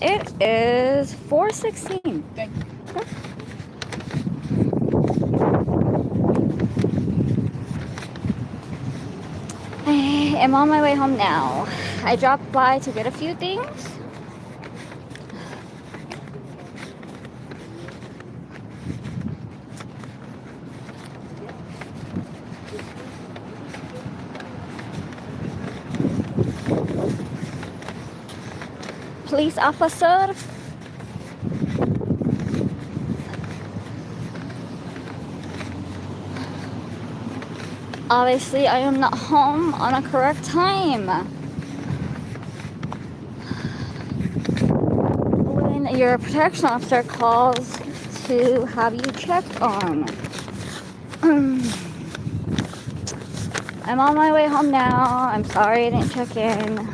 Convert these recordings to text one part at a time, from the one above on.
It is 4:16. Thank you. I am on my way home now. I dropped by to get a few things. Police officer. Obviously, I am not home on a correct time. When your protection officer calls to have you checked on. I'm on my way home now. I'm sorry I didn't check in.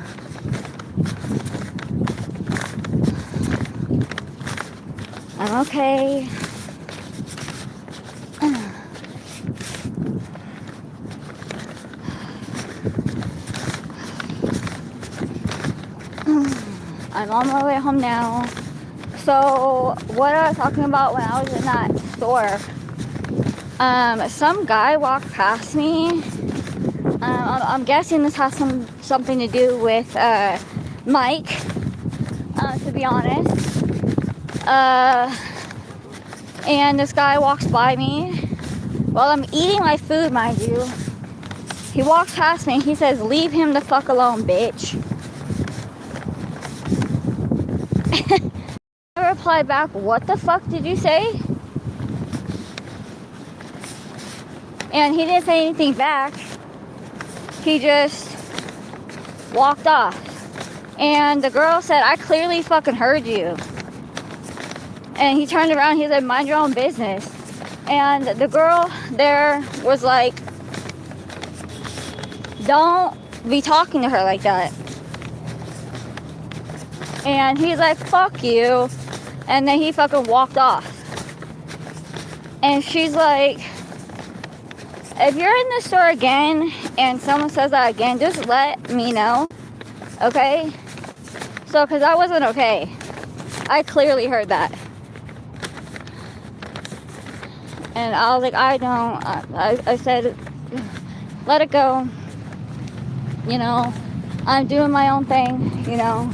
I'm okay. I'm on my way home now. So what I was talking about when I was in that store, some guy walked past me. I'm guessing this has something to do with Mike, to be honest. And this guy walks by me while I'm eating my food, mind you. He walks past me. He says, "Leave him the fuck alone, bitch." I replied back, "What the fuck did you say?" And he didn't say anything back. He just walked off. And the girl said, "I clearly fucking heard you." And he turned around, he said, "Mind your own business." And the girl there was like, "Don't be talking to her like that." And he's like, "Fuck you." And then he fucking walked off. And she's like, "If you're in the store again and someone says that again, just let me know, okay?" So, because that wasn't okay. I clearly heard that. And I was like, I said, let it go. You know, I'm doing my own thing, you know.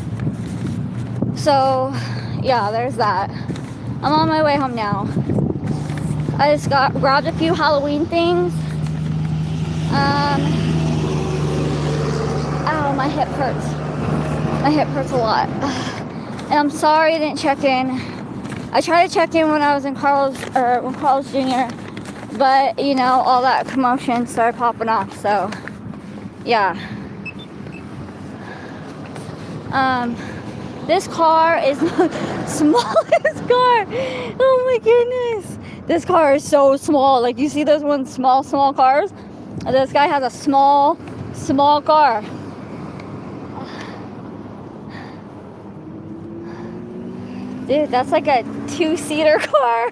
So, yeah, there's that. I'm on my way home now. I just grabbed a few Halloween things. Ow, my hip hurts. My hip hurts a lot. And I'm sorry I didn't check in. I tried to check in when I was in Carl's Jr., but, you know, all that commotion started popping off, so, yeah. This car is the smallest car. Oh my goodness. This car is so small. Like, you see those ones, small cars? This guy has a small car. Dude, that's like a 2-seater car.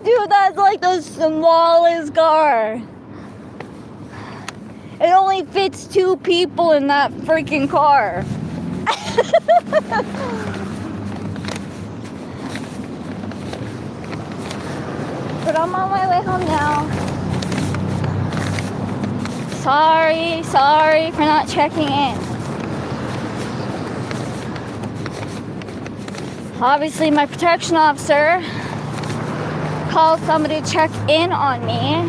Dude, that's like the smallest car. It only fits 2 people in that freaking car. But I'm on my way home now. Sorry for not checking in. Obviously, my protection officer called somebody to check in on me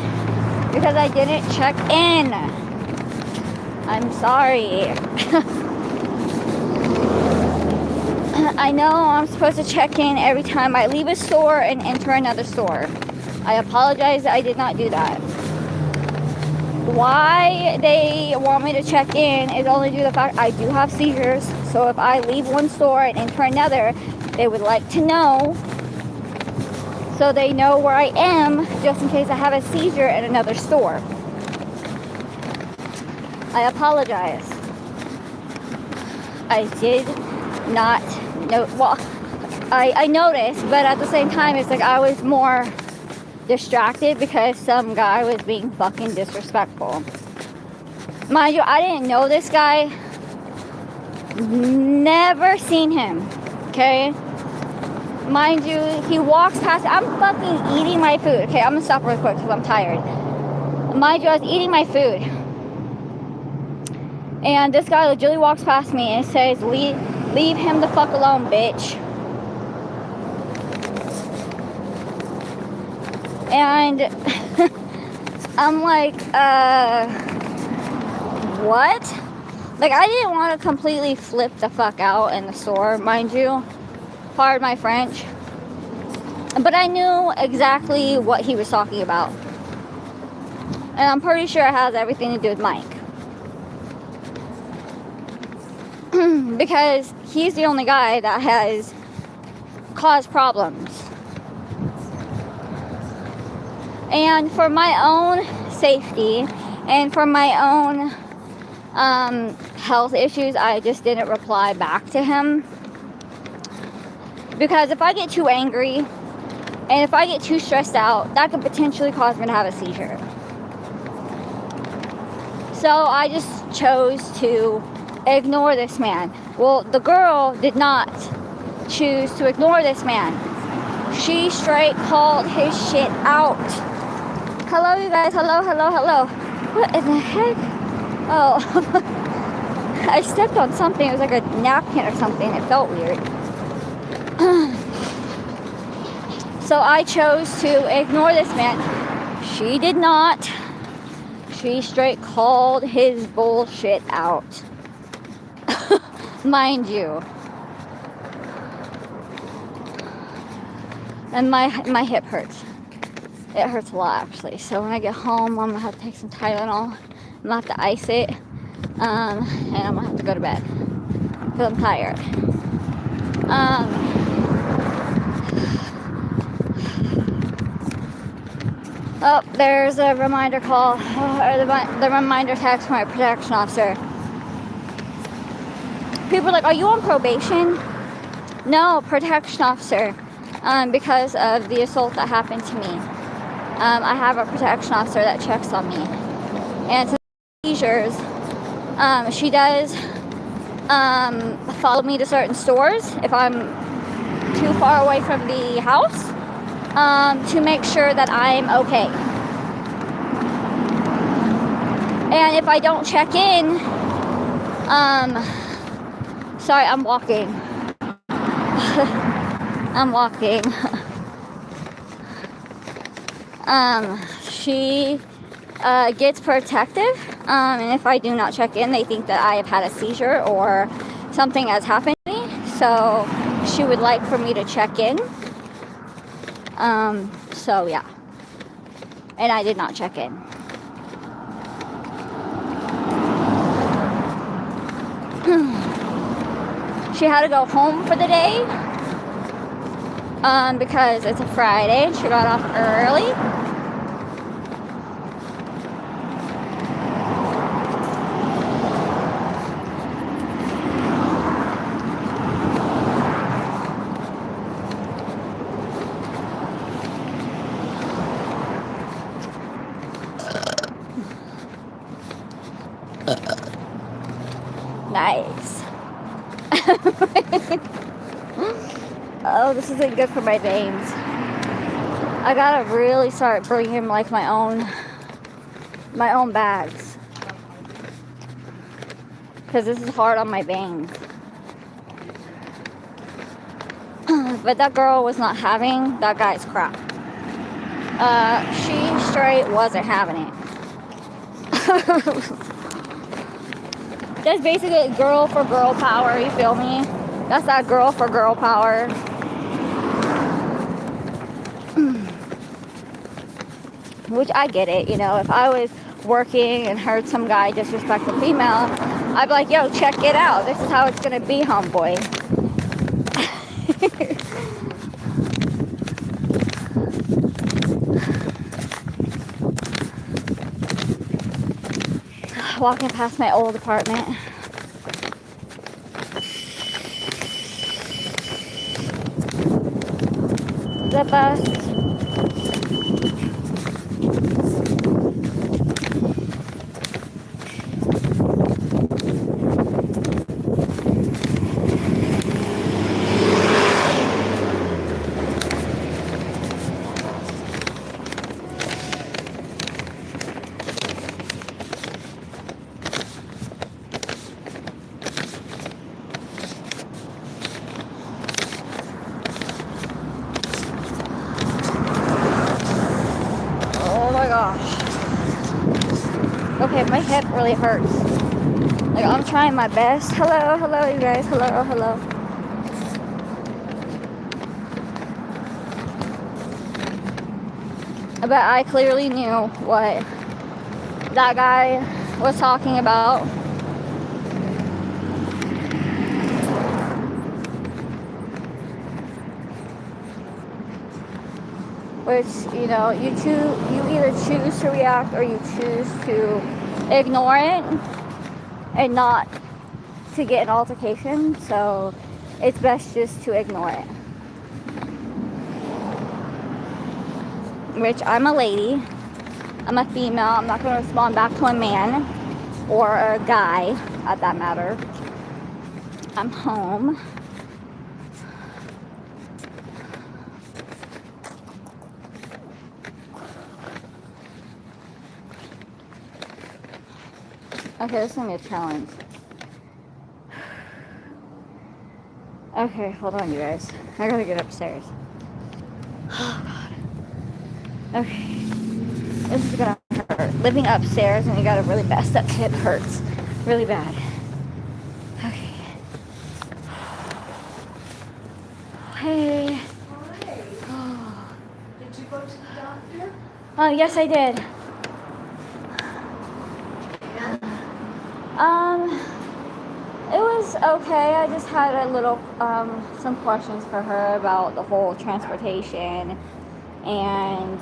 because I didn't check in. I'm sorry. I know I'm supposed to check in every time I leave a store and enter another store. I apologize, I did not do that. Why they want me to check in is only due to the fact I do have seizures. So if I leave one store and enter another, they would like to know so they know where I am just in case I have a seizure in another store. I apologize. I did not know. Well, I noticed, but at the same time, it's like I was more distracted because some guy was being fucking disrespectful. Mind you, I didn't know this guy. Never seen him. Okay? Mind you, he walks past. I'm fucking eating my food. Okay, I'm gonna stop real quick because I'm tired. Mind you, I was eating my food. And this guy legitimately walks past me and says, leave him the fuck alone, bitch. And I'm like, what? Like, I didn't want to completely flip the fuck out in the store, mind you. Pardon my French. But I knew exactly what he was talking about. And I'm pretty sure it has everything to do with Mike. Because he's the only guy that has caused problems. And for my own safety and for my own health issues, I just didn't reply back to him. Because if I get too angry and if I get too stressed out, that could potentially cause me to have a seizure. So I just chose to ignore this man. Well, the girl did not choose to ignore this man. She straight called his shit out. Hello, you guys. Hello, hello, hello. What in the heck? Oh, I stepped on something. It was like a napkin or something. It felt weird. So I chose to ignore this man. She did not. She straight called his bullshit out. Mind you. And my hip hurts. It hurts a lot, actually. So when I get home, I'm going to have to take some Tylenol. I'm going to have to ice it. And I'm going to have to go to bed. Because I'm tired. Oh, there's a reminder call. Or the reminder text from my protection officer. People are like, are you on probation? No, protection officer. Because of the assault that happened to me. I have a protection officer that checks on me. And since seizures, she does follow me to certain stores if I'm too far away from the house to make sure that I'm okay. And if I don't check in, sorry, I'm walking. I'm walking. She gets protective, and if I do not check in, they think that I have had a seizure or something has happened to me. So she would like for me to check in. So yeah. And I did not check in. She had to go home for the day. Because it's a Friday and she got off early. Nice. Oh, this isn't good for my veins. I gotta really start bringing like my own bags. Because this is hard on my veins. But that girl was not having that guy's crap. She straight wasn't having it. That's basically girl for girl power, you feel me? That's that girl for girl power. Which I get it, you know, if I was working and heard some guy disrespect a female, I'd be like, yo, check it out. This is how it's gonna be, homeboy. Walking past my old apartment. The bus. okay, my hip really hurts. Like, I'm trying my best. Hello, hello, you guys. Hello, hello. But I clearly knew what that guy was talking about. Which, you know, you either choose to react or you choose to ignore it and not to get an altercation. So it's best just to ignore it. Which, I'm a lady, I'm a female, I'm not going to respond back to a man or a guy at that matter. I'm home. Okay, this is gonna be a challenge. Okay, hold on, you guys. I gotta get upstairs. Oh, God. Okay. This is gonna hurt. Living upstairs and you got a really messed up hip hurts. Really bad. Okay. Hey. Hi. Oh. Did you go to the doctor? Yes, I did. It was okay. I just had a little, some questions for her about the whole transportation and,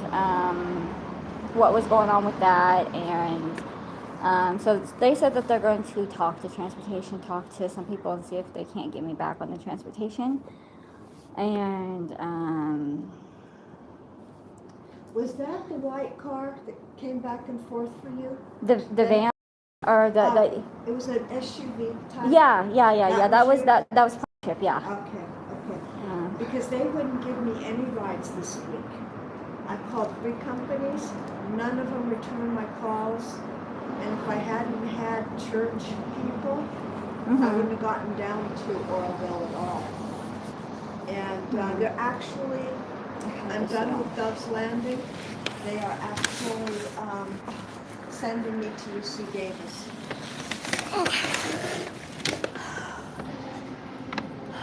what was going on with that. And, so they said that they're going to talk to transportation, talk to some people and see if they can't get me back on the transportation. And, Was that the white car that came back and forth for you? the van or the it was an SUV type? yeah. That was partnership, yeah. Okay. Because they wouldn't give me any rides this week. I called 3 companies. None of them returned my calls. And if I hadn't had church people, I wouldn't have gotten down to Oroville at all. And they're actually, I'm done with Dove's Landing. They are actually sending me to UC Davis.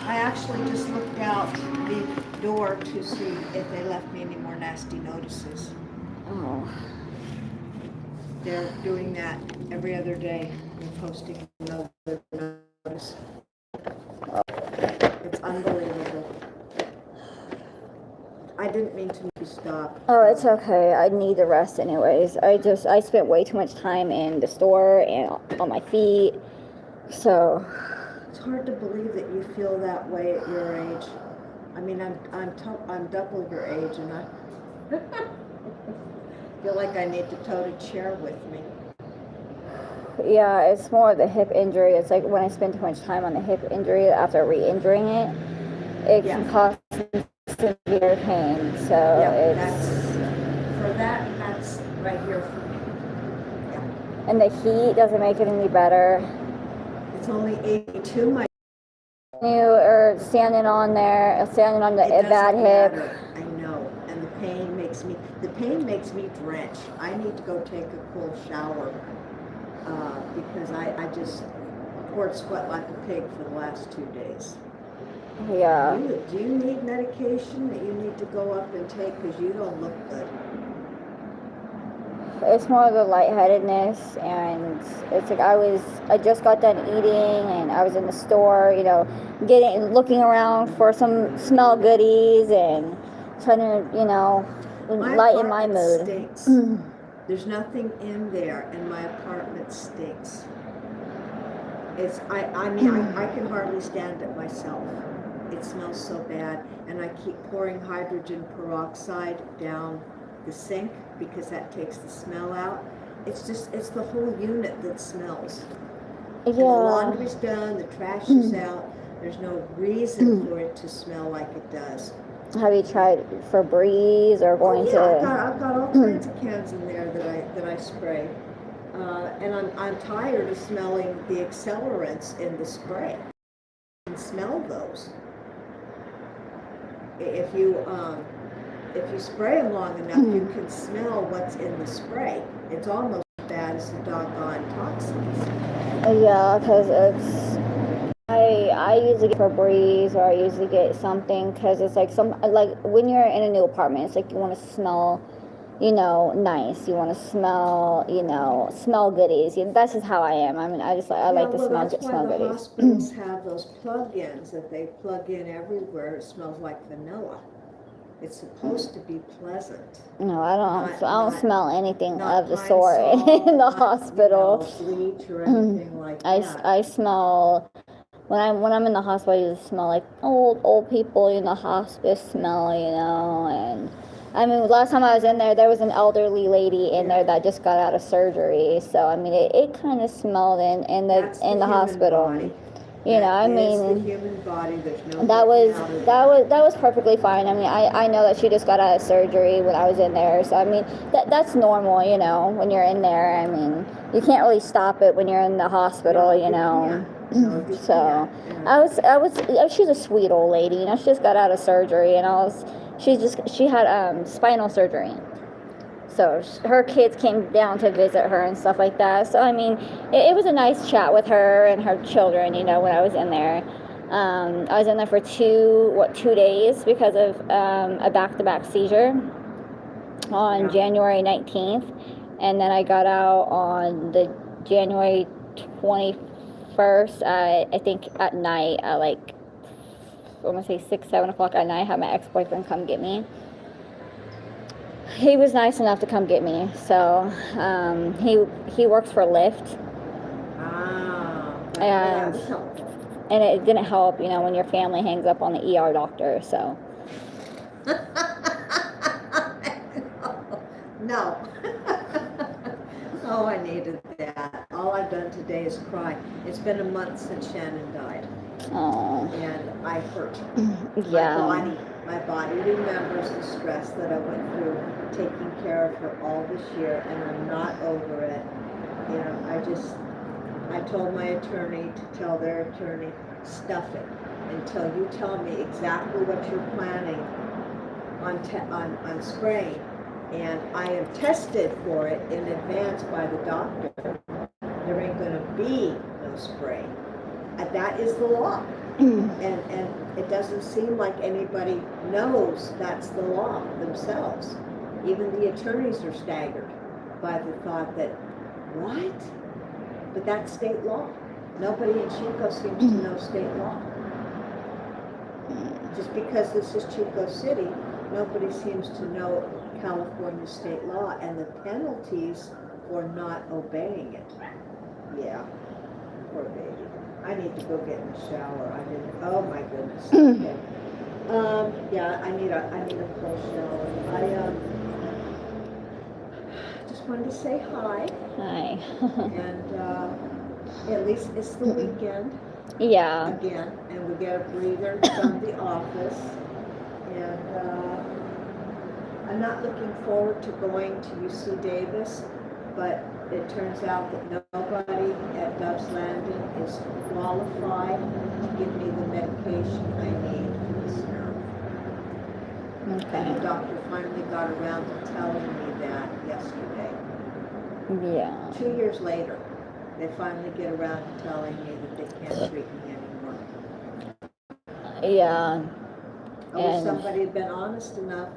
I actually just looked out the door to see if they left me any more nasty notices. Oh. They're doing that every other day. They're posting another notice. It's unbelievable. I didn't mean to make you stop. Oh, it's okay. I need the rest anyways. I spent way too much time in the store and on my feet. So it's hard to believe that you feel that way at your age. I mean, I'm double your age, and I feel like I need to tote a chair with me. Yeah, it's more of the hip injury. It's like when I spend too much time on the hip injury after re-injuring it, it can cause severe pain. So that's right here for me. Yeah. And the heat doesn't make it any better. It's only 82. My you are standing on the bad hip. Matter. I know, and the pain makes me drench. I need to go take a cool shower because I just poured sweat like a pig for the last 2 days. Yeah. Do you need medication that you need to go up and take because you don't look good? It's more of the lightheadedness, and it's like I just got done eating, and I was in the store, looking around for some smell goodies and trying to, lighten my mood. Stinks. There's nothing in there, and my apartment stinks. I can hardly stand it myself. It smells so bad, and I keep pouring hydrogen peroxide down the sink because that takes the smell out. It's the whole unit that smells. Yeah. And the laundry's done, the trash is out. There's no reason for it to smell like it does. Have you tried Febreze or going to? I've got all kinds of cans in there that I spray, and I'm tired of smelling the accelerants in the spray. You can smell those. If you spray them long enough, you can smell what's in the spray. It's almost bad bad as the doggone toxins. Yeah, because it's I usually get Febreze, or I usually get something, because it's like when you're in a new apartment, it's like you want to smell, nice. You want to smell, smell goodies. That's just how I am. I mean, I like to smell That's why the goodies. hospitals have those plug-ins that they plug in everywhere. It smells like vanilla. It's supposed to be pleasant. No, I don't smell anything not of the pine sort sol, in the not, hospital. Bleach or anything like that. I smell, when I'm in the hospital, I usually smell like old people in the hospice smell, and I mean, last time I was in there was an elderly lady in there that just got out of surgery, so I mean, it kind of smelled in the hospital. Body. I mean, it's the human body. There's no that was perfectly fine. I mean, I know that she just got out of surgery when I was in there, so I mean, that's normal, when you're in there. I mean, you can't really stop it when you're in the hospital, So she's a sweet old lady, she just got out of surgery, and she had spinal surgery. So her kids came down to visit her and stuff like that. So I mean, it was a nice chat with her and her children, when I was in there. I was in there for 2 days because of a back-to-back seizure on January 19th, and then I got out on the January 21st. I think at night, at like, I want to say 6-7 o'clock at night, I had my ex-boyfriend come get me. He was nice enough to come get me. So he works for Lyft. And it didn't help, when your family hangs up on the ER doctor. So. No. Oh, I needed that. All I've done today is cry. It's been a month since Shannon died. Oh. And I hurt. Yeah. My body remembers the stress that I went through taking care of her all this year, and I'm not over it. I told my attorney to tell their attorney, stuff it until you tell me exactly what you're planning on spraying. And I am tested for it in advance by the doctor. There ain't going to be no spray. That is the law. And it doesn't seem like anybody knows that's the law themselves. Even the attorneys are staggered by the thought that, what? But that's state law. Nobody in Chico seems to know state law. Just because this is Chico City, nobody seems to know California state law and the penalties for not obeying it. Yeah, poor baby. I need to go get in the shower. Oh my goodness. Okay. Yeah, I need a full shower. I just wanted to say hi. Hi. And at least it's the weekend. Yeah. Again, and we get a breather from the office. And I'm not looking forward to going to UC Davis, but it turns out that nobody at Landing is qualified to give me the medication I need for this nerve. Okay. And the doctor finally got around to telling me that yesterday. Yeah. 2 years later, they finally get around to telling me that they can't treat me anymore. Yeah. I wish somebody had been honest enough.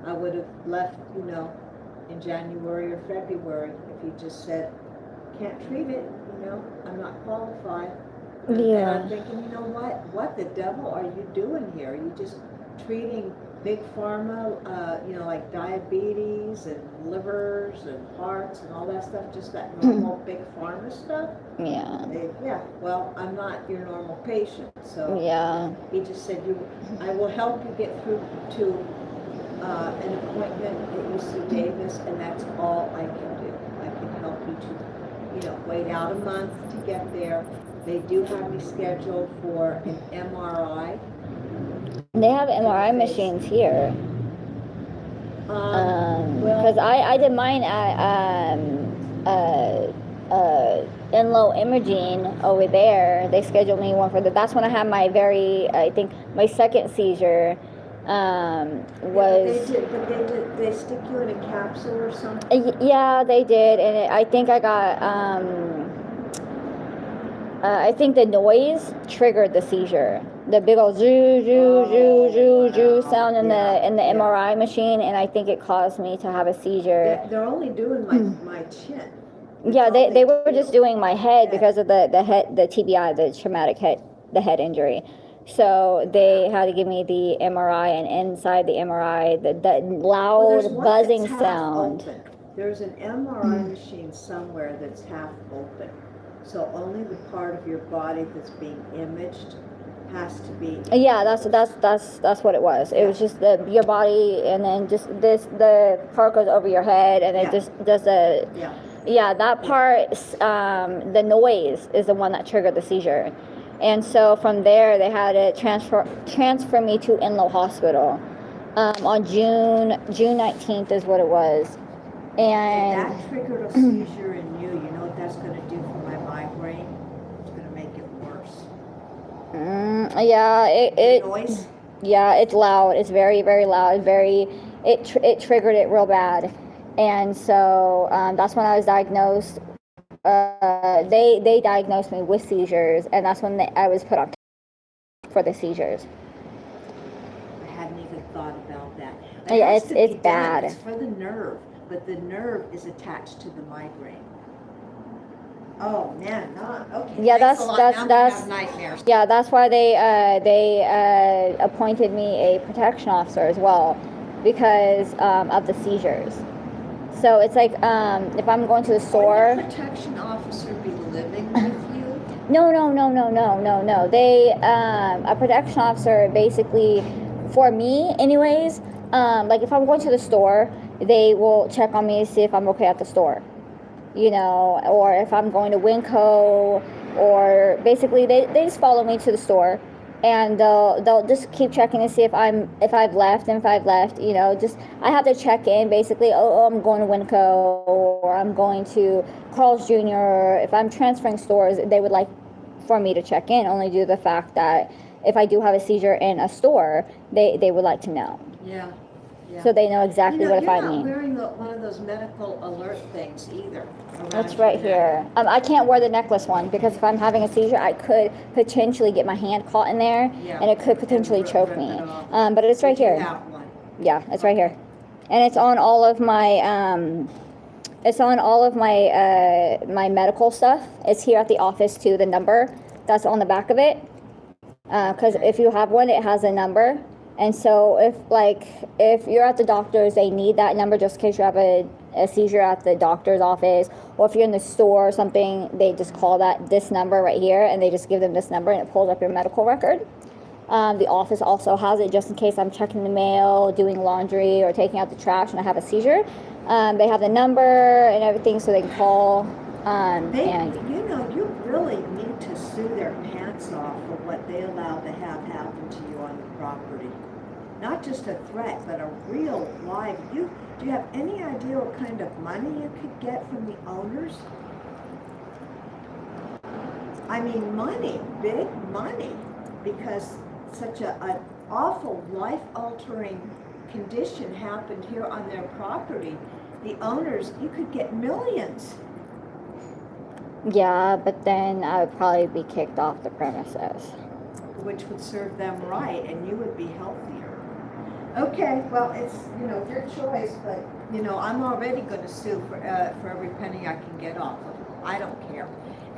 I would have left, in January or February if he just said, can't treat it, I'm not qualified. Yeah. And I'm thinking, what the devil are you doing here? Are you just treating big pharma, like diabetes and livers and hearts and all that stuff, just that normal big pharma stuff? Yeah. Well, I'm not your normal patient, so yeah. He just said, I will help you get through to an appointment at UC Davis, and that's all I can do. I can help you to, wait out a month to get there. They do have me scheduled for an MRI. They have MRI machines here. Because I did mine at Enloe Imaging over there. They scheduled me one for that's when I had my my second seizure. was. They stick you in a capsule or something? Yeah, they did, and I think I got. I think the noise triggered the seizure. The big old zoo zoo zoo zoo zoo sound in the MRI machine, and I think it caused me to have a seizure. They're only doing my chin. Yeah, they were just doing my head because of the TBI, the traumatic head injury. So they had to give me the MRI, and inside the MRI, the loud buzzing sound. Open. There's an MRI machine somewhere that's half open. So only the part of your body that's being imaged has to be. Yeah, that's what it was. It was just your body, and then just the part goes over your head, and it just does the. Yeah, that part, the noise is the one that triggered the seizure. And so from there, they had to transfer me to Inlow Hospital on June 19th is what it was. And that triggered a seizure in you. You know what that's going to do for my migraine? It's going to make it worse. Yeah, it noise? Yeah, it's loud. It's very, very loud. It triggered it real bad. And so that's when I was diagnosed. They diagnosed me with seizures, and that's when I was put on for the seizures. I hadn't even thought about that. Yeah, it's bad. It's for the nerve, but the nerve is attached to the migraine. Oh man, not okay. Yeah, that's nightmares. Yeah, that's why they appointed me a protection officer as well, because of the seizures. So it's like if I'm going to the store. Would a protection officer be living with you? No. They a protection officer basically, for me anyways. Like if I'm going to the store, they will check on me to see if I'm okay at the store, you know, or if I'm going to Winco, or basically they just follow me to the store. And they'll just keep checking to see if I've left, you know, just I have to check in basically. Oh, I'm going to Winco, or I'm going to Carl's Jr. If I'm transferring stores, they would like for me to check in, only due to the fact that if I do have a seizure in a store, they would like to know. Yeah. So they know exactly what if I mean. You're not wearing one of those medical alert things either. It's right here. I can't wear the necklace one because if I'm having a seizure, I could potentially get my hand caught in there, and it could potentially choke me. But it's right here. Yeah, it's right here, and it's on all of my my medical stuff. It's here at the office too. The number that's on the back of it, because if you have one, it has a number. And so if you're at the doctor's, they need that number just in case you have a seizure at the doctor's office, or if you're in the store or something, they just call this number right here, and they just give them this number, and it pulls up your medical record. The office also has it just in case I'm checking the mail, doing laundry, or taking out the trash and I have a seizure. They have the number and everything, so they can call. You really need to sue their pants off for what they allow to have happen to you on the property. Not just a threat, but a real live. Do you have any idea what kind of money you could get from the owners? I mean, money, big money, because such an awful life-altering condition happened here on their property. The owners, you could get millions. Yeah, but then I would probably be kicked off the premises. Which would serve them right, and you would be healthier. Okay, well, it's, your choice, but, I'm already going to sue for every penny I can get off of them. I don't care.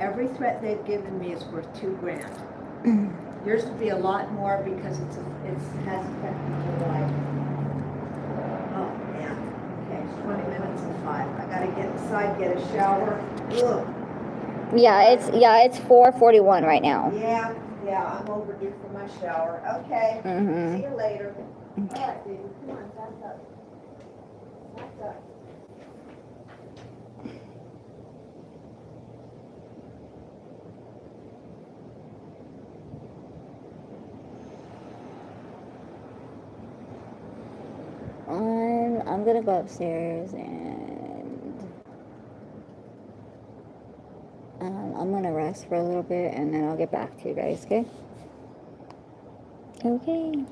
Every threat they've given me is worth $2,000. Yours would be a lot more because it has affected your life. Oh, man. Okay, it's 20 minutes and 5. I got to get inside, get a shower. Ugh. Yeah, it's 4:41 right now. Yeah, I'm overdue for my shower. Okay, See you later. All right, baby, come on, back up. Back up. I'm gonna go upstairs and I'm gonna rest for a little bit, and then I'll get back to you guys, okay? Okay.